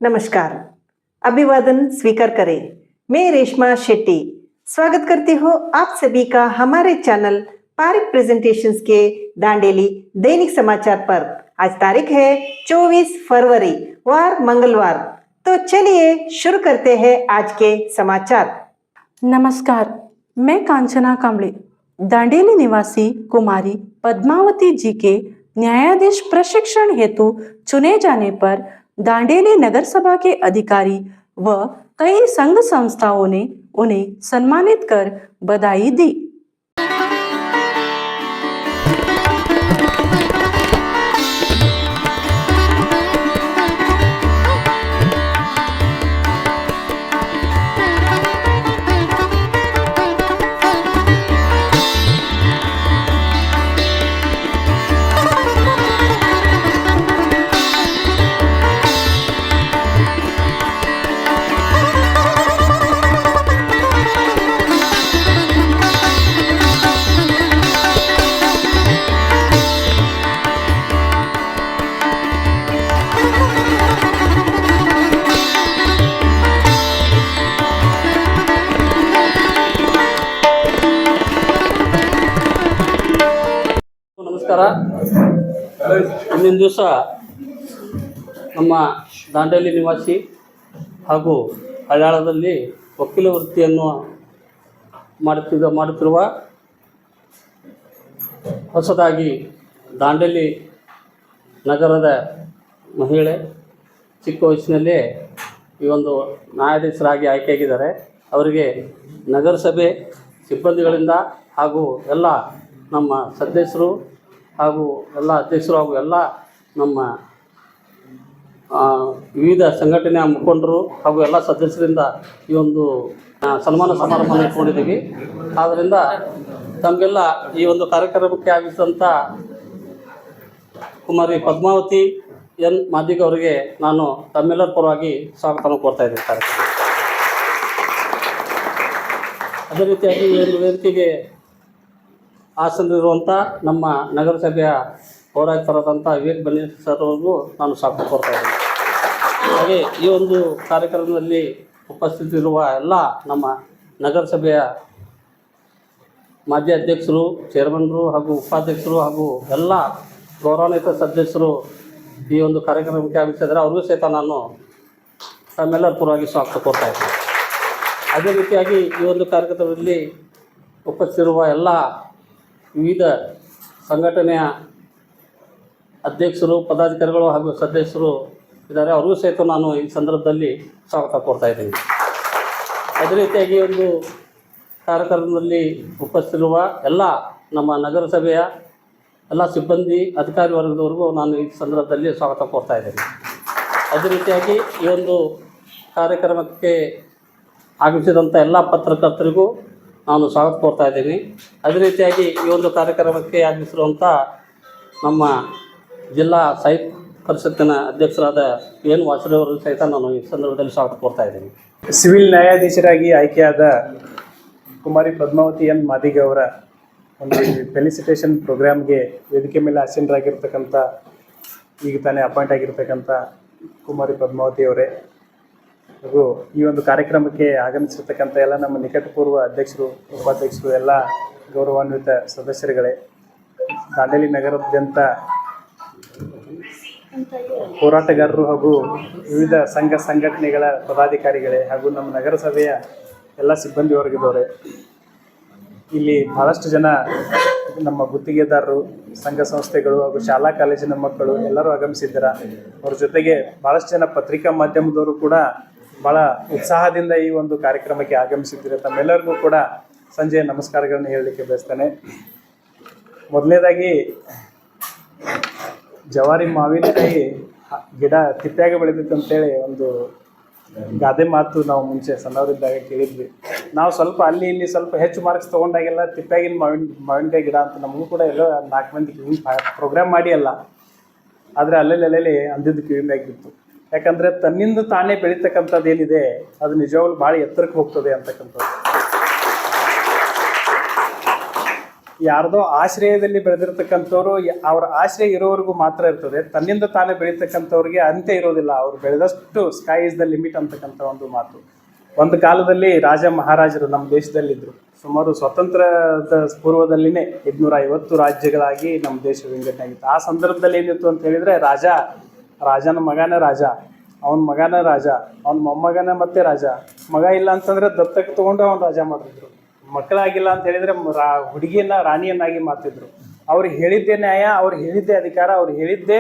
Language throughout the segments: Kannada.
नमस्कार, अभिवादन स्वीकार करें। मैं रेशमा शेट्टी स्वागत करती हूँ आप सभी का हमारे चैनल पारिक प्रेजेंटेशंस के दांडेली दैनिक समाचार पर। आज तारीख है 24 फरवरी वार मंगलवार। तो चलिए शुरू करते हैं आज के समाचार। नमस्कार, मैं कांचना कांबळे, दांडेली निवासी कुमारी पद्मावती जी के न्यायाधीश प्रशिक्षण हेतु चुने जाने पर दांडेली नगर सभा के अधिकारी व कई संघ संस्थाओं ने उन्हें सम्मानित कर बधाई दी। ನಮಸ್ಕಾರ. ಇಂದಿನ ದಿವಸ ನಮ್ಮ ದಾಂಡೇಲಿ ನಿವಾಸಿ ಹಾಗೂ ಹಳ್ಯಾಳದಲ್ಲಿ ವಕೀಲ ವೃತ್ತಿಯನ್ನು ಮಾಡುತ್ತಿರುವ ಹೊಸದಾಗಿ ದಾಂಡೇಲಿ ನಗರದ ಮಹಿಳೆ ಚಿಕ್ಕ ವಯಸ್ಸಿನಲ್ಲೇ ಈ ಒಂದು ನ್ಯಾಯಾಧೀಶರಾಗಿ ಆಯ್ಕೆಯಾಗಿದ್ದಾರೆ. ಅವರಿಗೆ ನಗರಸಭೆ ಸಿಬ್ಬಂದಿಗಳಿಂದ ಹಾಗೂ ಎಲ್ಲ ನಮ್ಮ ಸದಸ್ಯರು ಹಾಗೂ ಎಲ್ಲ ಅಧ್ಯಕ್ಷರು ಹಾಗೂ ಎಲ್ಲ ನಮ್ಮ ವಿವಿಧ ಸಂಘಟನೆಯ ಮುಖಂಡರು ಹಾಗೂ ಎಲ್ಲ ಸದಸ್ಯರಿಂದ ಈ ಒಂದು ಸನ್ಮಾನ ಸಮಾರಂಭವನ್ನು ಇಟ್ಕೊಂಡಿದ್ದೀವಿ. ಆದ್ದರಿಂದ ತಮಗೆಲ್ಲ ಈ ಒಂದು ಕಾರ್ಯಕ್ರಮಕ್ಕೆ ಆಗಮಿಸಿದಂಥ ಕುಮಾರಿ ಪದ್ಮಾವತಿ ಎನ್ ಮಾದಿಗ ಅವರಿಗೆ ನಾನು ತಮ್ಮೆಲ್ಲರ ಪರವಾಗಿ ಸ್ವಾಗತವನ್ನು ಕೋರ್ತಾ ಇದ್ದೀನಿ ಕಾರ್ಯಕ್ರಮ. ಅದೇ ರೀತಿಯಾಗಿ ಈ ಒಂದು ವೇದಿಕೆಗೆ ಆಸನವಿರುವಂಥ ನಮ್ಮ ನಗರಸಭೆಯ ಪೌರಾಯುಕ್ತರಾದಂಥ ವಿವೇಕ್ ಬನ್ನಿ ಸರ್ ಅವ್ರಿಗೂ ನಾನು ಸ್ವಾಗತ ಕೋರ್ತಾ ಇದ್ದೀನಿ. ಹಾಗೆ ಈ ಒಂದು ಕಾರ್ಯಕ್ರಮದಲ್ಲಿ ಉಪಸ್ಥಿತಿರುವ ಎಲ್ಲ ನಮ್ಮ ನಗರಸಭೆಯ ಮಾಜಿ ಅಧ್ಯಕ್ಷರು, ಚೇರ್ಮನ್ರು ಹಾಗೂ ಉಪಾಧ್ಯಕ್ಷರು ಹಾಗೂ ಎಲ್ಲ ಗೌರವಾನ್ವಿತ ಸದಸ್ಯರು ಈ ಒಂದು ಕಾರ್ಯಕ್ರಮಕ್ಕೆ ಆಗಮಿಸಿದರೆ ಅವ್ರಿಗೂ ಸಹಿತ ನಾನು ತಮ್ಮೆಲ್ಲರ ಪರವಾಗಿ ಸ್ವಾಗತ ಕೋರ್ತಾ ಇದ್ದೀನಿ. ಅದೇ ರೀತಿಯಾಗಿ ಈ ಒಂದು ಕಾರ್ಯಕ್ರಮದಲ್ಲಿ ಉಪಸ್ಥಿತಿರುವ ಎಲ್ಲ ವಿವಿಧ ಸಂಘಟನೆಯ ಅಧ್ಯಕ್ಷರು, ಪದಾಧಿಕಾರಿಗಳು ಹಾಗೂ ಸದಸ್ಯರು ಇದ್ದಾರೆ. ಅವ್ರಿಗೂ ಸಹಿತ ನಾನು ಈ ಸಂದರ್ಭದಲ್ಲಿ ಸ್ವಾಗತ ಕೋರ್ತಾ ಇದ್ದೀನಿ. ಅದೇ ರೀತಿಯಾಗಿ ಒಂದು ಕಾರ್ಯಕ್ರಮದಲ್ಲಿ ಉಪಸ್ಥಿತಿರುವ ಎಲ್ಲ ನಮ್ಮ ನಗರಸಭೆಯ ಎಲ್ಲ ಸಿಬ್ಬಂದಿ, ಅಧಿಕಾರಿ ವರ್ಗದವರೆಗೂ ನಾನು ಈ ಸಂದರ್ಭದಲ್ಲಿ ಸ್ವಾಗತ ಕೋರ್ತಾ ಇದ್ದೀನಿ. ಅದೇ ರೀತಿಯಾಗಿ ಈ ಒಂದು ಕಾರ್ಯಕ್ರಮಕ್ಕೆ ಆಗಮಿಸಿದಂಥ ಎಲ್ಲ ಪತ್ರಕರ್ತರಿಗೂ ನಾನು ಸ್ವಾಗತ ಕೋರ್ತಾ ಇದ್ದೀನಿ. ಅದೇ ರೀತಿಯಾಗಿ ಈ ಒಂದು ಕಾರ್ಯಕ್ರಮಕ್ಕೆ ಆಗಮಿಸಿರುವಂಥ ನಮ್ಮ ಜಿಲ್ಲಾ ಸಾಹಿತ್ಯ ಪರಿಷತ್ತಿನ ಅಧ್ಯಕ್ಷರಾದ ಎನ್ ವಾಸುದೇವರು ಸಹಿತ ನಾನು ಈ ಸಂದರ್ಭದಲ್ಲಿ ಸ್ವಾಗತ ಕೋರ್ತಾ ಇದ್ದೀನಿ. ಸಿವಿಲ್ ನ್ಯಾಯಾಧೀಶರಾಗಿ ಆಯ್ಕೆಯಾದ ಕುಮಾರಿ ಪದ್ಮಾವತಿ ಎನ್ ಮಾದಿಗ ಅವರ ಒಂದು ಫೆಲಿಸಿಟೇಷನ್ ಪ್ರೋಗ್ರಾಮ್ಗೆ ವೇದಿಕೆ ಮೇಲೆ ಆಸೀನರಾಗಿರ್ತಕ್ಕಂಥ, ಈಗ ತಾನೇ ಅಪಾಯಿಂಟ್ ಆಗಿರ್ತಕ್ಕಂಥ ಕುಮಾರಿ ಪದ್ಮಾವತಿ ಅವರೇ ಹಾಗೂ ಈ ಒಂದು ಕಾರ್ಯಕ್ರಮಕ್ಕೆ ಆಗಮಿಸಿರ್ತಕ್ಕಂಥ ಎಲ್ಲ ನಮ್ಮ ನಿಕಟಪೂರ್ವ ಅಧ್ಯಕ್ಷರು, ಉಪಾಧ್ಯಕ್ಷರು, ಎಲ್ಲ ಗೌರವಾನ್ವಿತ ಸದಸ್ಯರುಗಳೇ, ದಾಂಡೇಲಿ ನಗರಾದ್ಯಂತ ಹೋರಾಟಗಾರರು ಹಾಗೂ ವಿವಿಧ ಸಂಘ ಸಂಘಟನೆಗಳ ಪದಾಧಿಕಾರಿಗಳೇ ಹಾಗೂ ನಮ್ಮ ನಗರಸಭೆಯ ಎಲ್ಲ ಸಿಬ್ಬಂದಿ ವರ್ಗದವರೇ, ಇಲ್ಲಿ ಭಾಳಷ್ಟು ಜನ ನಮ್ಮ ಗುತ್ತಿಗೆದಾರರು, ಸಂಘ ಸಂಸ್ಥೆಗಳು ಹಾಗೂ ಶಾಲಾ ಕಾಲೇಜಿನ ಮಕ್ಕಳು ಎಲ್ಲರೂ ಆಗಮಿಸಿದ್ದಾರೆ. ಅವ್ರ ಜೊತೆಗೆ ಭಾಳಷ್ಟು ಜನ ಪತ್ರಿಕಾ ಮಾಧ್ಯಮದವರು ಕೂಡ ಭಾಳ ಉತ್ಸಾಹದಿಂದ ಈ ಒಂದು ಕಾರ್ಯಕ್ರಮಕ್ಕೆ ಆಗಮಿಸಿದ್ದೀರ. ತಮ್ಮೆಲ್ಲರಿಗೂ ಕೂಡ ಸಂಜೆಯ ನಮಸ್ಕಾರಗಳನ್ನು ಹೇಳಲಿಕ್ಕೆ ಬಯಸ್ತೇನೆ. ಮೊದಲನೇದಾಗಿ ಜವಾರಿ ಮಾವಿನಕಾಯಿ ಗಿಡ ತಿಪ್ಪ್ಯಾಗ ಬೆಳೆದಿತ್ತು ಅಂತೇಳಿ ಒಂದು ಗಾದೆ ಮಾತು ನಾವು ಮುಂಚೆ ಸಣ್ಣವರಿದ್ದಾಗ ಕೇಳಿದ್ವಿ. ನಾವು ಸ್ವಲ್ಪ ಅಲ್ಲಿ ಇಲ್ಲಿ ಸ್ವಲ್ಪ ಹೆಚ್ಚು ಮಾರ್ಕ್ಸ್ ತೊಗೊಂಡಾಗೆಲ್ಲ ತಿಪ್ಪ್ಯಾಗಿನ ಮಾವಿನಕಾಯಿ ಗಿಡ ಅಂತ ನಮಗೂ ಕೂಡ ಎಲ್ಲ 4 ಮಂದಿ ಪ್ರೋಗ್ರಾಮ್ ಮಾಡಿ ಅಲ್ಲ, ಆದರೆ ಅಲ್ಲೆಲ್ಲಿ ಅಂದಿದ್ದು ಕಿವಿಮ್ಯಾಗಿತ್ತು. ಯಾಕಂದರೆ ತನ್ನಿಂದ ತಾನೇ ಬೆಳೀತಕ್ಕಂಥದ್ದು ಏನಿದೆ ಅದು ನಿಜವಾಗ್ಲೂ ಭಾಳ ಎತ್ತರಕ್ಕೆ ಹೋಗ್ತದೆ ಅಂತಕ್ಕಂಥದ್ದು. ಯಾರ್ದೋ ಆಶ್ರಯದಲ್ಲಿ ಬೆಳೆದಿರ್ತಕ್ಕಂಥವ್ರು ಅವ್ರ ಆಶ್ರಯ ಇರೋವರೆಗೂ ಮಾತ್ರ ಇರ್ತದೆ. ತನ್ನಿಂದ ತಾನೇ ಬೆಳೀತಕ್ಕಂಥವ್ರಿಗೆ ಅಂತ್ಯ ಇರೋದಿಲ್ಲ. ಅವ್ರು ಬೆಳೆದಷ್ಟು ಸ್ಕೈ ಇಸ್ ದ ಲಿಮಿಟ್ ಅಂತಕ್ಕಂಥ ಒಂದು ಮಾತು. ಒಂದು ಕಾಲದಲ್ಲಿ ರಾಜ ಮಹಾರಾಜರು ನಮ್ಮ ದೇಶದಲ್ಲಿದ್ದರು. ಸುಮಾರು ಸ್ವತಂತ್ರದ ಪೂರ್ವದಲ್ಲಿನೇ 550 ರಾಜ್ಯಗಳಾಗಿ ನಮ್ಮ ದೇಶ ವಿಂಗಡಣೆ ಆಗಿತ್ತು. ಆ ಸಂದರ್ಭದಲ್ಲಿ ಏನಿತ್ತು ಅಂತ ಹೇಳಿದ್ರೆ ರಾಜನ ಮಗನ ರಾಜ, ಅವನ ಮಗನ ರಾಜ, ಅವನ ಮೊಮ್ಮಗನ ಮತ್ತೆ ರಾಜ. ಮಗ ಇಲ್ಲ ಅಂತಂದ್ರೆ ದತ್ತಕ್ಕೆ ತಗೊಂಡು ಅವನು ರಾಜ ಮಾಡ್ತಿದ್ರು. ಮಕ್ಕಳಾಗಿಲ್ಲ ಅಂತ ಹೇಳಿದ್ರೆ ಹುಡುಗಿಯನ್ನ ರಾಣಿಯನ್ನಾಗಿ ಮಾಡ್ತಿದ್ರು. ಅವ್ರು ಹೇಳಿದ್ದೇ ನ್ಯಾಯ, ಅವ್ರು ಹೇಳಿದ್ದೇ ಅಧಿಕಾರ, ಅವ್ರು ಹೇಳಿದ್ದೇ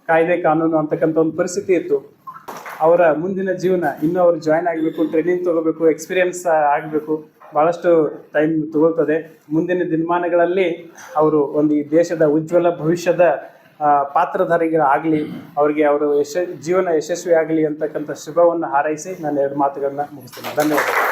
ಕಾಯ್ದೆ ಕಾನೂನು ಅಂತಕ್ಕಂಥ ಒಂದು ಪರಿಸ್ಥಿತಿ ಇತ್ತು. ಅವರ ಮುಂದಿನ ಜೀವನ ಇನ್ನೂ ಅವ್ರು ಜಾಯ್ನ್ ಆಗಬೇಕು, ಟ್ರೈನಿಂಗ್ ತಗೋಬೇಕು, ಎಕ್ಸ್ಪೀರಿಯನ್ಸ್ ಆಗಬೇಕು, ಭಾಳಷ್ಟು ಟೈಮ್ ತಗೊಳ್ತದೆ. ಮುಂದಿನ ದಿನಮಾನಗಳಲ್ಲಿ ಅವರು ಒಂದು ಈ ದೇಶದ ಉಜ್ವಲ ಭವಿಷ್ಯದ ಪಾತ್ರಧಾರಿಗಳಾಗಲಿ, ಅವರಿಗೆ ಅವರು ಜೀವನ ಯಶಸ್ವಿ ಆಗಲಿ ಅಂತಕ್ಕಂಥ ಶುಭವನ್ನು ಹಾರೈಸಿ ನಾನು 2 ಮಾತುಗಳನ್ನ ಮುಗಿಸ್ತೀನಿ. ಧನ್ಯವಾದಗಳು.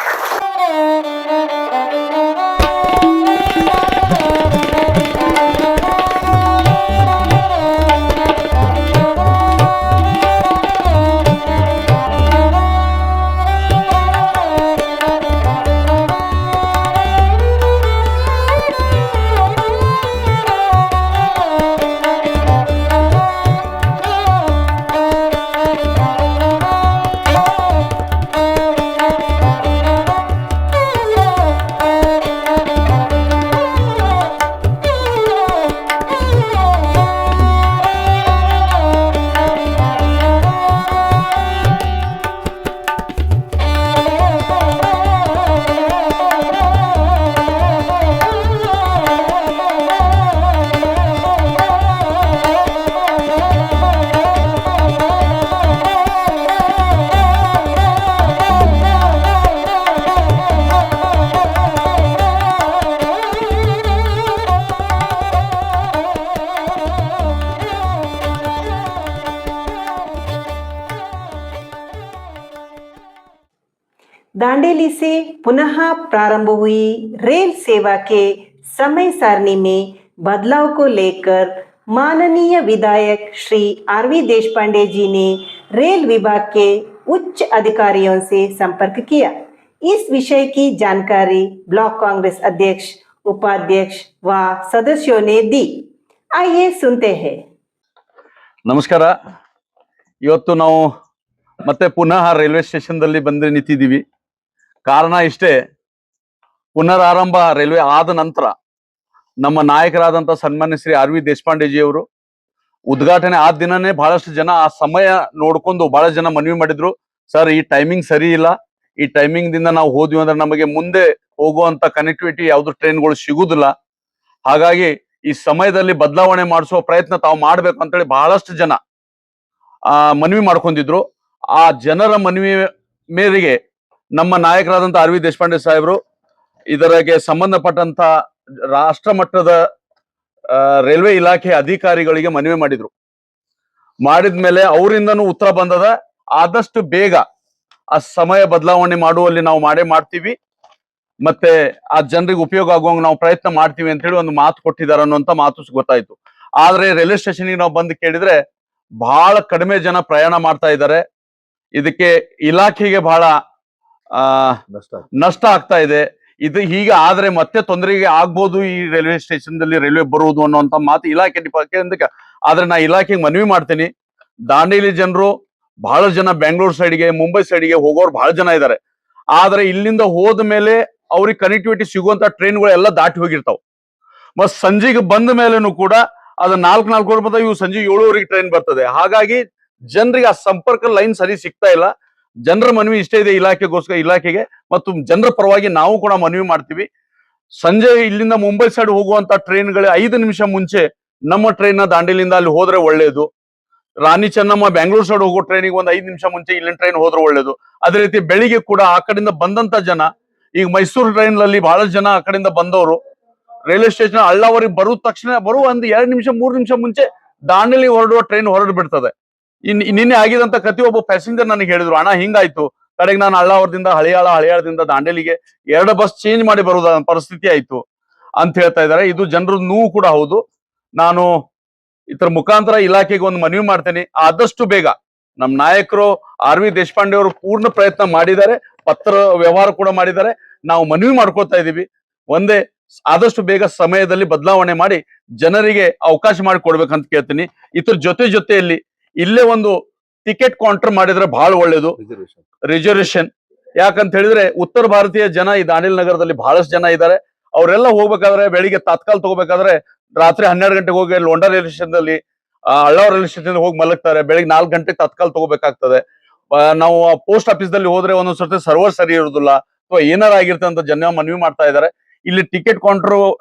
दांडेली से पुनः प्रारंभ हुई रेल सेवा के समय सारणी में बदलाव को लेकर माननीय विधायक श्री आरवी देशपांडे जी ने रेल विभाग के उच्च अधिकारियों से संपर्क किया। इस विषय की जानकारी ब्लॉक कांग्रेस अध्यक्ष, उपाध्यक्ष व सदस्यों ने दी। आइए सुनते हैं। ನಮಸ್ಕಾರ. ಇವತ್ತು ನಾವು ಮತ್ತೆ ಪುನಃ ರೈಲ್ವೆ ಸ್ಟೇಷನ್ದಲ್ಲಿ ಬಂದು ನಿಂತಿದ್ದೀವಿ. ಕಾರಣ ಇಷ್ಟೇ, ಪುನರಾರಂಭ ರೈಲ್ವೆ ಆದ ನಂತರ ನಮ್ಮ ನಾಯಕರಾದಂಥ ಸನ್ಮಾನ್ಯ ಶ್ರೀ ಆರ್ ವಿ ದೇಶಪಾಂಡೆಜಿ ಅವರು ಉದ್ಘಾಟನೆ ಆದ ದಿನನೇ ಬಹಳಷ್ಟು ಜನ ಆ ಸಮಯ ನೋಡ್ಕೊಂಡು ಬಹಳ ಜನ ಮನವಿ ಮಾಡಿದ್ರು, ಸರ್ ಈ ಟೈಮಿಂಗ್ ಸರಿ ಇಲ್ಲ, ಈ ಟೈಮಿಂಗ್ ದಿಂದ ನಾವು ಹೋದ್ವಿ ಅಂದ್ರೆ ನಮಗೆ ಮುಂದೆ ಹೋಗುವಂತ ಕನೆಕ್ಟಿವಿಟಿ ಯಾವ್ದು ಟ್ರೈನ್ಗಳು ಸಿಗುದಿಲ್ಲ, ಹಾಗಾಗಿ ಈ ಸಮಯದಲ್ಲಿ ಬದಲಾವಣೆ ಮಾಡಿಸುವ ಪ್ರಯತ್ನ ತಾವು ಮಾಡ್ಬೇಕು ಅಂತೇಳಿ ಬಹಳಷ್ಟು ಜನ ಮನವಿ ಮಾಡ್ಕೊಂಡಿದ್ರು. ಆ ಜನರ ಮನವಿ ಮೇರೆಗೆ ನಮ್ಮ ನಾಯಕರಾದಂತ ಆರ್ ವಿ ದೇಶಪಾಂಡೆ ಸಾಹೇಬರು ಇದರಿಗೆ ಸಂಬಂಧಪಟ್ಟಂತ ರಾಷ್ಟ್ರ ಮಟ್ಟದ ರೈಲ್ವೆ ಇಲಾಖೆ ಅಧಿಕಾರಿಗಳಿಗೆ ಮನವಿ ಮಾಡಿದ್ರು. ಮಾಡಿದ್ಮೇಲೆ ಅವರಿಂದನೂ ಉತ್ತರ ಬಂದದ, ಆದಷ್ಟು ಬೇಗ ಆ ಸಮಯ ಬದಲಾವಣೆ ಮಾಡುವಲ್ಲಿ ನಾವು ಮಾಡ್ತೀವಿ, ಮತ್ತೆ ಆ ಜನರಿಗೆ ಉಪಯೋಗ ಆಗುವಂಗ ನಾವು ಪ್ರಯತ್ನ ಮಾಡ್ತೀವಿ ಅಂತ ಹೇಳಿ ಒಂದು ಮಾತು ಕೊಟ್ಟಿದ್ದಾರೆ ಅನ್ನುವಂತ ಮಾತು ಗೊತ್ತಾಯ್ತು. ಆದ್ರೆ ರೈಲ್ವೆ ಸ್ಟೇಷನ್ಗೆ ನಾವು ಬಂದು ಕೇಳಿದ್ರೆ ಬಹಳ ಕಡಿಮೆ ಜನ ಪ್ರಯಾಣ ಮಾಡ್ತಾ ಇದ್ದಾರೆ. ಇದಕ್ಕೆ ಇಲಾಖೆಗೆ ಬಹಳ ನಷ್ಟ ಆಗ್ತಾ ಇದೆ. ಇದು ಹೀಗೆ ಆದ್ರೆ ಮತ್ತೆ ತೊಂದರೆಗೆ ಆಗ್ಬೋದು ಈ ರೈಲ್ವೆ ಸ್ಟೇಷನ್ ದಲ್ಲಿ ರೈಲ್ವೆ ಬರುವುದು ಅನ್ನುವಂತ ಮಾತು ಇಲಾಖೆ ಡಿಪಾರ್ಟ್ಮೆಂಟ್. ಆದ್ರೆ ನಾ ಇಲಾಖೆಗೆ ಮನವಿ ಮಾಡ್ತೀನಿ, ದಾಂಡೇಲಿ ಜನರು ಬಹಳ ಜನ ಬೆಂಗಳೂರು ಸೈಡ್ಗೆ, ಮುಂಬೈ ಸೈಡ್ಗೆ ಹೋಗೋರು ಬಹಳ ಜನ ಇದ್ದಾರೆ. ಆದ್ರೆ ಇಲ್ಲಿಂದ ಹೋದ ಮೇಲೆ ಅವ್ರಿಗೆ ಕನೆಕ್ಟಿವಿಟಿ ಸಿಗುವಂತ ಟ್ರೈನ್ಗಳು ಎಲ್ಲ ದಾಟಿ ಹೋಗಿರ್ತಾವ. ಮತ್ ಸಂಜೆಗೆ ಬಂದ ಮೇಲೆನೂ ಕೂಡ ಅದು 4:04 ಬರ್ತದೆ, ಇವು ಸಂಜೆ 7:00 ಟ್ರೈನ್ ಬರ್ತದೆ. ಹಾಗಾಗಿ ಜನರಿಗೆ ಆ ಸಂಪರ್ಕ ಲೈನ್ ಸರಿ ಸಿಗ್ತಾ ಇಲ್ಲ. ಜನರ ಮನವಿ ಇಷ್ಟೇ ಇದೆ ಇಲಾಖೆಗೆ ಮತ್ತು ಜನರ ಪರವಾಗಿ ನಾವು ಕೂಡ ಮನವಿ ಮಾಡ್ತೀವಿ. ಸಂಜೆ ಇಲ್ಲಿಂದ ಮುಂಬೈ ಸೈಡ್ ಹೋಗುವಂತ ಟ್ರೈನ್ಗಳು 5 ನಿಮಿಷ ಮುಂಚೆ ನಮ್ಮ ಟ್ರೈನ್ ದಾಂಡೇಲಿಂದ ಅಲ್ಲಿ ಹೋದ್ರೆ ಒಳ್ಳೇದು. ರಾಣಿ ಚೆನ್ನಮ್ಮ ಬೆಂಗಳೂರು ಸೈಡ್ ಹೋಗೋ ಟ್ರೈನಿಗೆ ಒಂದು 5 ನಿಮಿಷ ಮುಂಚೆ ಇಲ್ಲಿನ ಟ್ರೈನ್ ಹೋದ್ರೆ ಒಳ್ಳೇದು. ಅದೇ ರೀತಿ ಬೆಳಿಗ್ಗೆ ಕೂಡ ಆ ಕಡೆಯಿಂದ ಬಂದಂತ ಜನ, ಈಗ ಮೈಸೂರು ಟ್ರೈನ್ ನಲ್ಲಿ ಬಹಳಷ್ಟು ಜನ ಆ ಕಡೆಯಿಂದ ಬಂದವರು ರೈಲ್ವೆ ಸ್ಟೇಷನ್ ಅಳ್ಳವರಿಗೆ ಬರುವ ತಕ್ಷಣ ಒಂದು 2 ನಿಮಿಷ 3 ನಿಮಿಷ ಮುಂಚೆ ದಾಂಡೇಲಿ ಹೊರಡುವ ಟ್ರೈನ್ ಹೊರಡು ಬಿಡ್ತದೆ. ನಿನ್ನೆ ಆಗಿದಂತ ಕತಿ ಒಬ್ಬ ಪ್ಯಾಸೆಂಜರ್ ನನಗೆ ಹೇಳಿದ್ರು, ಅಣ್ಣ ಹಿಂಗಾಯ್ತು, ಕಡೆಗೆ ನಾನು ಅಳ್ಳಾವರದಿಂದ ಹಳಿಯಾಳದಿಂದ ದಾಂಡೇಲಿಗೆ 2 ಬಸ್ ಚೇಂಜ್ ಮಾಡಿ ಬರುವುದ ಪರಿಸ್ಥಿತಿ ಆಯ್ತು ಅಂತ ಹೇಳ್ತಾ ಇದ್ದಾರೆ. ಇದು ಜನರ ನೋವು ಕೂಡ ಹೌದು. ನಾನು ಇದರ ಮುಖಾಂತರ ಇಲಾಖೆಗೆ ಒಂದು ಮನವಿ ಮಾಡ್ತೇನೆ, ಆದಷ್ಟು ಬೇಗ ನಮ್ಮ ನಾಯಕರು ಆರ್ ವಿ ದೇಶಪಾಂಡೆ ಅವರು ಪೂರ್ಣ ಪ್ರಯತ್ನ ಮಾಡಿದ್ದಾರೆ, ಪತ್ರ ವ್ಯವಹಾರ ಕೂಡ ಮಾಡಿದ್ದಾರೆ. ನಾವು ಮನವಿ ಮಾಡ್ಕೊತಾ ಇದೀವಿ, ಒಂದೇ ಆದಷ್ಟು ಬೇಗ ಸಮಯದಲ್ಲಿ ಬದಲಾವಣೆ ಮಾಡಿ ಜನರಿಗೆ ಅವಕಾಶ ಮಾಡಿ ಕೊಡ್ಬೇಕಂತ ಕೇಳ್ತೀನಿ. ಇದ್ರ ಜೊತೆಯಲ್ಲಿ ಇಲ್ಲೇ ಒಂದು ಟಿಕೆಟ್ ಕೌಂಟರ್ ಮಾಡಿದ್ರೆ ಬಹಳ ಒಳ್ಳೇದು. ರಿಸರ್ವೇಶನ್ ಯಾಕಂತ ಹೇಳಿದ್ರೆ ಉತ್ತರ ಭಾರತೀಯ ಜನ ಈ ದಾಂಡೇಲಿ ನಗರದಲ್ಲಿ ಬಹಳಷ್ಟು ಜನ ಇದ್ದಾರೆ. ಅವರೆಲ್ಲ ಹೋಗ್ಬೇಕಾದ್ರೆ ಬೆಳಿಗ್ಗೆ ತಾತ್ಕಾಲ ತಗೋಬೇಕಾದ್ರೆ ರಾತ್ರಿ 12 ಗಂಟೆಗೆ ಹೋಗಿ ಲೋಂಡಾ ರೈಲ್ವೆ ಸ್ಟೇಷನ್ ಅಲ್ಲಿ ಅಳ್ಳಾವ್ ರೈಲ್ವೆ ಸ್ಟೇಷನ್ ಹೋಗಿ ಮಲಗ್ತಾರೆ. ಬೆಳಿಗ್ಗೆ 4 ಗಂಟೆಗೆ ತಾತ್ಕಾಲ ತಗೋಬೇಕಾಗ್ತದೆ. ನಾವು ಪೋಸ್ಟ್ ಆಫೀಸ್ ದಲ್ಲಿ ಹೋದ್ರೆ ಒಂದೊಂದ್ ಸರ್ತಿ ಸರ್ವರ್ ಸರಿ ಇರೋದಿಲ್ಲ ಅಥವಾ ಏನಾರ ಆಗಿರುತ್ತೆ ಅಂತ ಜನ ಮನವಿ ಮಾಡ್ತಾ ಇದ್ದಾರೆ. ಇಲ್ಲಿ ಟಿಕೆಟ್ ಕೌಂಟರ್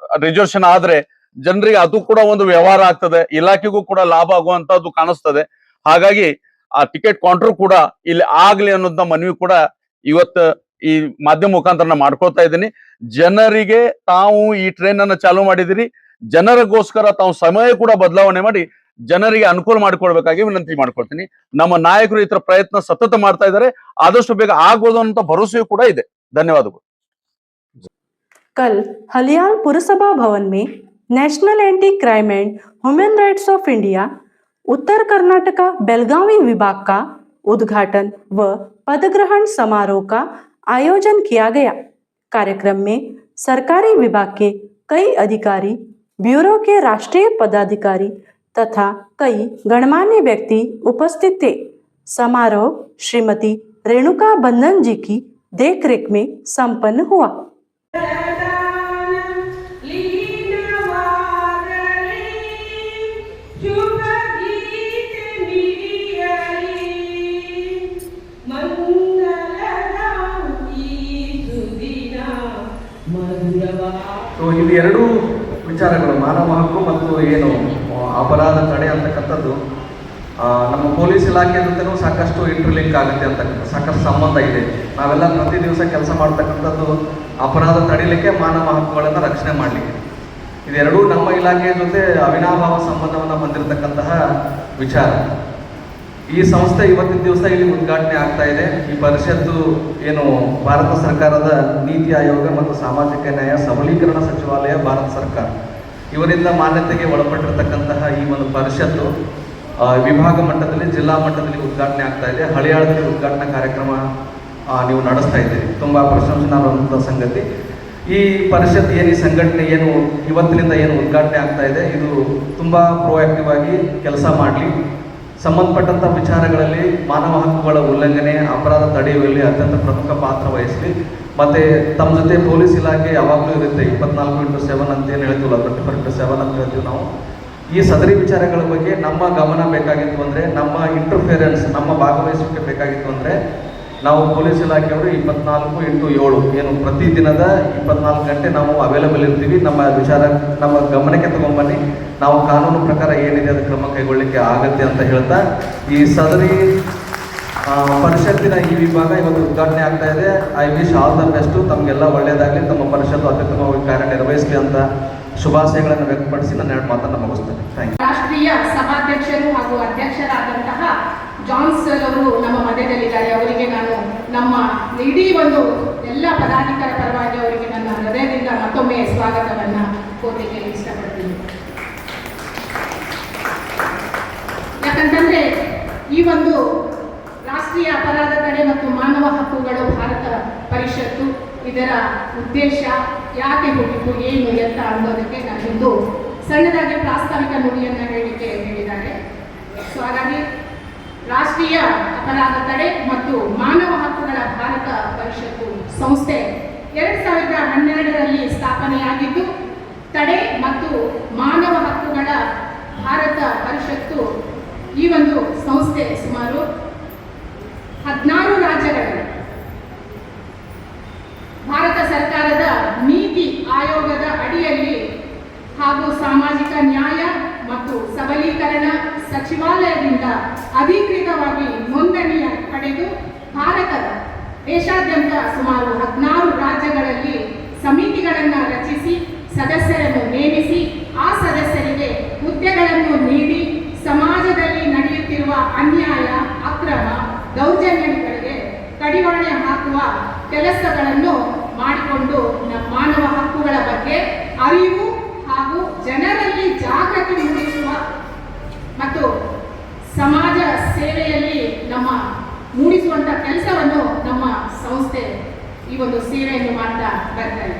ರಿಸರ್ವೇಶನ್ ಆದ್ರೆ ಜನರಿಗೆ ಅದು ಕೂಡ ಒಂದು ವ್ಯವಹಾರ ಆಗ್ತದೆ, ಇಲಾಖೆಗೂ ಕೂಡ ಲಾಭ ಆಗುವಂತದ್ದು ಕಾಣಿಸ್ತದೆ. ಹಾಗಾಗಿ ಆ ಟಿಕೆಟ್ ಕೌಂಟರ್ ಕೂಡ ಇಲ್ಲಿ ಆಗ್ಲಿ ಅನ್ನೋದನ್ನ ಮನವಿ ಕೂಡ ಇವತ್ತು ಈ ಮಾಧ್ಯಮ ಮುಖಾಂತರ ಮಾಡ್ಕೊಳ್ತಾ ಇದ್ದೀನಿ. ಜನರಿಗೆ ತಾವು ಈ ಟ್ರೈನ್ ಅನ್ನ ಚಾಲೂ ಮಾಡಿದಿರಿ, ಜನರಿಗೋಸ್ಕರ ತಾವು ಸಮಯ ಕೂಡ ಬದಲಾವಣೆ ಮಾಡಿ ಜನರಿಗೆ ಅನುಕೂಲ ಮಾಡಿಕೊಡ್ಬೇಕಾಗಿ ವಿನಂತಿ ಮಾಡ್ಕೊಳ್ತೀನಿ. ನಮ್ಮ ನಾಯಕರು ಈ ತರ ಪ್ರಯತ್ನ ಸತತ ಮಾಡ್ತಾ ಇದ್ದಾರೆ, ಆದಷ್ಟು ಬೇಗ ಆಗ್ಬೋದು ಅಂತ ಭರವಸೆಯೂ ಕೂಡ ಇದೆ. ಧನ್ಯವಾದಗಳು. कल हलियाल पुरसभा भवन में national anti crime and human rights of India Uttara Karnataka Belagavi विभाग का उद्घाटन व पदग्रहण समारोह का आयोजन किया गया। कार्यक्रम में सरकारी विभाग के कई अधिकारी, ब्यूरो के राष्ट्रीय पदाधिकारी तथा कई गणमान्य व्यक्ति उपस्थित थे। समारोह श्रीमती रेणुका बंधन जी की देखरेख में संपन्न हुआ। ಸೊ ಇಲ್ಲಿ ಎರಡೂ ವಿಚಾರಗಳು, ಮಾನವ ಹಕ್ಕು ಮತ್ತು ಏನು ಅಪರಾಧ ತಡೆ ಅಂತಕ್ಕಂಥದ್ದು ನಮ್ಮ ಪೊಲೀಸ್ ಇಲಾಖೆ ಜೊತೆನೂ ಸಾಕಷ್ಟು ಇಂಟರ್ಲಿಂಕ್ ಆಗುತ್ತೆ ಅಂತಕ್ಕಂಥ ಸಾಕಷ್ಟು ಸಂಬಂಧ ಇದೆ. ನಾವೆಲ್ಲ ಪ್ರತಿ ದಿವಸ ಕೆಲಸ ಮಾಡ್ತಕ್ಕಂಥದ್ದು ಅಪರಾಧ ತಡಿಲಿಕ್ಕೆ, ಮಾನವ ಹಕ್ಕುಗಳನ್ನು ರಕ್ಷಣೆ ಮಾಡಲಿಕ್ಕೆ. ಇದೆರಡೂ ನಮ್ಮ ಇಲಾಖೆಯ ಜೊತೆ ಅವಿನಾಭಾವ ಸಂಬಂಧವನ್ನು ಹೊಂದಿರತಕ್ಕಂತಹ ವಿಚಾರ. ಈ ಸಂಸ್ಥೆ ಇವತ್ತಿನ ದಿವಸ ಇಲ್ಲಿ ಉದ್ಘಾಟನೆ ಆಗ್ತಾ ಇದೆ. ಈ ಪರಿಷತ್ತು ಏನು ಭಾರತ ಸರ್ಕಾರದ ನೀತಿ ಆಯೋಗ ಮತ್ತು ಸಾಮಾಜಿಕ ನ್ಯಾಯ ಸಬಲೀಕರಣ ಸಚಿವಾಲಯ, ಭಾರತ ಸರ್ಕಾರ ಇವರಿಂದ ಮಾನ್ಯತೆಗೆ ಒಳಪಟ್ಟಿರತಕ್ಕಂತಹ ಈ ಒಂದು ಪರಿಷತ್ತು ವಿಭಾಗ ಮಟ್ಟದಲ್ಲಿ, ಜಿಲ್ಲಾ ಮಟ್ಟದಲ್ಲಿ ಉದ್ಘಾಟನೆ ಆಗ್ತಾ ಇದೆ. ಹಳಿಯಾಳದಲ್ಲಿ ಉದ್ಘಾಟನಾ ಕಾರ್ಯಕ್ರಮ ನೀವು ನಡೆಸ್ತಾ ಇದ್ದೀರಿ, ತುಂಬ ಪ್ರಶಂಸನಾರ್ಹವಾದಂಥ ಸಂಗತಿ. ಈ ಪರಿಷತ್ ಏನು, ಈ ಸಂಘಟನೆ ಏನು ಇವತ್ತಿನಿಂದ ಏನು ಉದ್ಘಾಟನೆ ಆಗ್ತಾ ಇದೆ, ಇದು ತುಂಬ ಪ್ರೋಆಕ್ಟಿವ್ ಆಗಿ ಕೆಲಸ ಮಾಡಲಿ, ಸಂಬಂಧಪಟ್ಟಂಥ ವಿಚಾರಗಳಲ್ಲಿ ಮಾನವ ಹಕ್ಕುಗಳ ಉಲ್ಲಂಘನೆ, ಅಪರಾಧ ತಡೆಯುವಲ್ಲಿ ಅತ್ಯಂತ ಪ್ರಮುಖ ಪಾತ್ರ ವಹಿಸಲಿ. ಮತ್ತು ತಮ್ಮ ಜೊತೆ ಪೊಲೀಸ್ ಇಲಾಖೆ ಯಾವಾಗಲೂ ಇರುತ್ತೆ, 24x7 ಅಂತ ಏನು ಹೇಳ್ತೀವಲ್ಲ, 24x7 ಅಂತ ಹೇಳ್ತೀವಿ ನಾವು. ಈ ಸದರಿ ವಿಚಾರಗಳ ಬಗ್ಗೆ ನಮ್ಮ ಗಮನ ಬೇಕಾಗಿತ್ತು ಅಂದರೆ, ನಮ್ಮ ಇಂಟರ್ಫಿಯರೆನ್ಸ್, ನಮ್ಮ ಭಾಗವಹಿಸುವಿಕೆ ಬೇಕಾಗಿತ್ತು ಅಂದರೆ, ನಾವು ಪೊಲೀಸ್ ಇಲಾಖೆಯವರು 24x7 ಏನು ಪ್ರತಿದಿನದ 24 ಗಂಟೆ ನಾವು ಅವೈಲೇಬಲ್ ಇರ್ತೀವಿ. ನಮ್ಮ ವಿಚಾರ ನಮ್ಮ ಗಮನಕ್ಕೆ ತಗೊಂಬನ್ನಿ, ನಾವು ಕಾನೂನು ಪ್ರಕಾರ ಏನಿದೆ ಅದು ಕ್ರಮ ಕೈಗೊಳ್ಳಲಿಕ್ಕೆ ಆಗತ್ತೆ ಅಂತ ಹೇಳ್ತಾ, ಈ ಸದರಿ ಪರಿಷತ್ತಿನ ಈ ವಿಭಾಗ ಇವತ್ತು ಉದ್ಘಾಟನೆ ಆಗ್ತಾ ಇದೆ. I wish all the best, ತಮಗೆಲ್ಲ ಒಳ್ಳೆಯದಾಗಲಿ, ತಮ್ಮ ಪರಿಷತ್ತು ಅತ್ಯುತ್ತಮವಾಗಿ ಕಾರ್ಯನಿರ್ವಹಿಸಲಿ ಅಂತ ಶುಭಾಶಯಗಳನ್ನು ವ್ಯಕ್ತಪಡಿಸಿ ನನ್ನ ಎರಡು ಮಾತನ್ನು ಮುಗಿಸ್ತೇನೆ. Thank you. ರಾಷ್ಟ್ರೀಯ ಸಭಾಧ್ಯಕ್ಷರು ಹಾಗೂ ಅಧ್ಯಕ್ಷರಾದಂತಹ ಜಾನ್ ಸರ್ ಅವರು ನಮ್ಮ ಮಧ್ಯದಲ್ಲಿದ್ದಾರೆ. ಅವರಿಗೆ ನಾನು ನಮ್ಮ ಇಡೀ ಒಂದು ಎಲ್ಲ ಪದಾಧಿಕಾರಿ ಪರವಾಗಿ ಅವರಿಗೆ ನನ್ನ ಹೃದಯದಿಂದ ಮತ್ತೊಮ್ಮೆ ಸ್ವಾಗತವನ್ನು ಕೋರಲಿಕ್ಕೆ ಇಷ್ಟಪಡ್ತೀನಿ. ಯಾಕಂತಂದ್ರೆ ಈ ಒಂದು ರಾಷ್ಟ್ರೀಯ ಅಪರಾಧ ತಡೆ ಮತ್ತು ಮಾನವ ಹಕ್ಕುಗಳು ಭಾರತ ಪರಿಷತ್ತು, ಇದರ ಉದ್ದೇಶ ಯಾಕೆ ಹುಟ್ಟಿತು, ಏನು ಎತ್ತ ಅನ್ನೋದಕ್ಕೆ ನಾನಿಂದು ಸಣ್ಣದಾಗಿ ಪ್ರಾಸ್ತಾವಿಕ ನುಡಿಯನ್ನು ಹೇಳಿದ್ದಾರೆ. ಸೊ ಹಾಗಾಗಿ ರಾಷ್ಟ್ರೀಯ ಅಪರಾಧ ತಡೆ ಮತ್ತು ಮಾನವ ಹಕ್ಕುಗಳ ಭಾರತ ಪರಿಷತ್ತು ಸಂಸ್ಥೆ 2012ರಲ್ಲಿ ಸ್ಥಾಪನೆಯಾಗಿದ್ದು, ತಡೆ ಮತ್ತು ಮಾನವ ಹಕ್ಕುಗಳ ಭಾರತ ಪರಿಷತ್ತು ಈ ಒಂದು ಸಂಸ್ಥೆ ಸುಮಾರು 16 ರಾಜ್ಯಗಳಲ್ಲಿ ಭಾರತ ಸರ್ಕಾರದ ನೀತಿ ಆಯೋಗದ ಅಡಿಯಲ್ಲಿ ಹಾಗೂ ಸಾಮಾಜಿಕ ನ್ಯಾಯ ಮತ್ತು ಸಬಲೀಕರಣ ಸಚಿವಾಲಯದಿಂದ ಅಧಿಕೃತವಾಗಿ ನೋಂದಣಿಯ ಪಡೆದು ಭಾರತದ ದೇಶಾದ್ಯಂತ ಸುಮಾರು 16 ರಾಜ್ಯಗಳಲ್ಲಿ ಸಮಿತಿಗಳನ್ನು ರಚಿಸಿ ಸದಸ್ಯರನ್ನು ನೇಮಿಸಿ ಆ ಸದಸ್ಯರಿಗೆ ಹುದ್ದೆಗಳನ್ನು ನೀಡಿ ಸಮಾಜದಲ್ಲಿ ನಡೆಯುತ್ತಿರುವ ಅನ್ಯಾಯ, ಅಕ್ರಮ, ದೌರ್ಜನ್ಯಗಳಿಗೆ ಕಡಿವಾಣ ಹಾಕುವ ಕೆಲಸಗಳನ್ನು ಮಾಡಿಕೊಂಡು ಮಾನವ ಹಕ್ಕುಗಳ ಬಗ್ಗೆ ಅರಿವು ಹಾಗೂ ಜನರಲ್ಲಿ ಜಾಗೃತಿ ಮೂಡಿಸುವ ಮತ್ತು ಸಮಾಜ ಸೇವೆಯಲ್ಲಿ ನಮ್ಮ ಮೂಡಿಸುವಂಥ ಕೆಲಸವನ್ನು ನಮ್ಮ ಸಂಸ್ಥೆ ಈ ಒಂದು ಸೇವೆಯನ್ನು ಮಾಡ್ತಾ ಬರ್ತಾ ಇದೆ.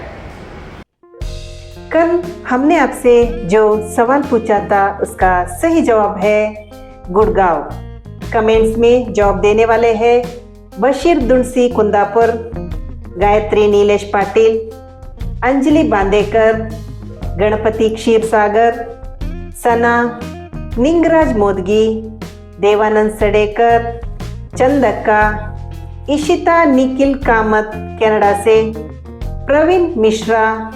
कल हमने आपसे जो सवाल पूछा था उसका सही जवाब है गुड़गांव। कमेंट्स में जवाब देने वाले हैं बशीर दुंसी कुंदापुर, गायत्री नीलेश पाटिल, अंजलि बांदेकर, गणपति क्षीरसागर, सना, निंगराज मोदगी, देवानंद सडेकर, चंदक्का, इशिता निखिल कामत कनाडा से, प्रवीण मिश्रा,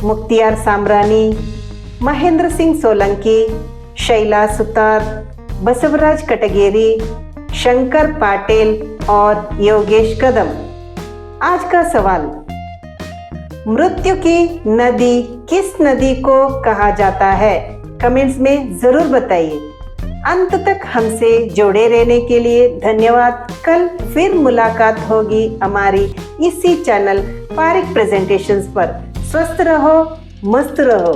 मुख्तियार सामरानी, महेंद्र सिंह सोलंकी, शैला सुतार, बसवराज कटगेरी, शंकर पाटिल और योगेश कदम। आज का सवाल, मृत्यु की नदी किस नदी को कहा जाता है? कमेंट्स में जरूर बताइए। अंत तक हमसे जुड़े रहने के लिए धन्यवाद। कल फिर मुलाकात होगी हमारी इसी चैनल पारिक प्रेजेंटेशंस पर। स्वस्थ रहो, मस्त रहो।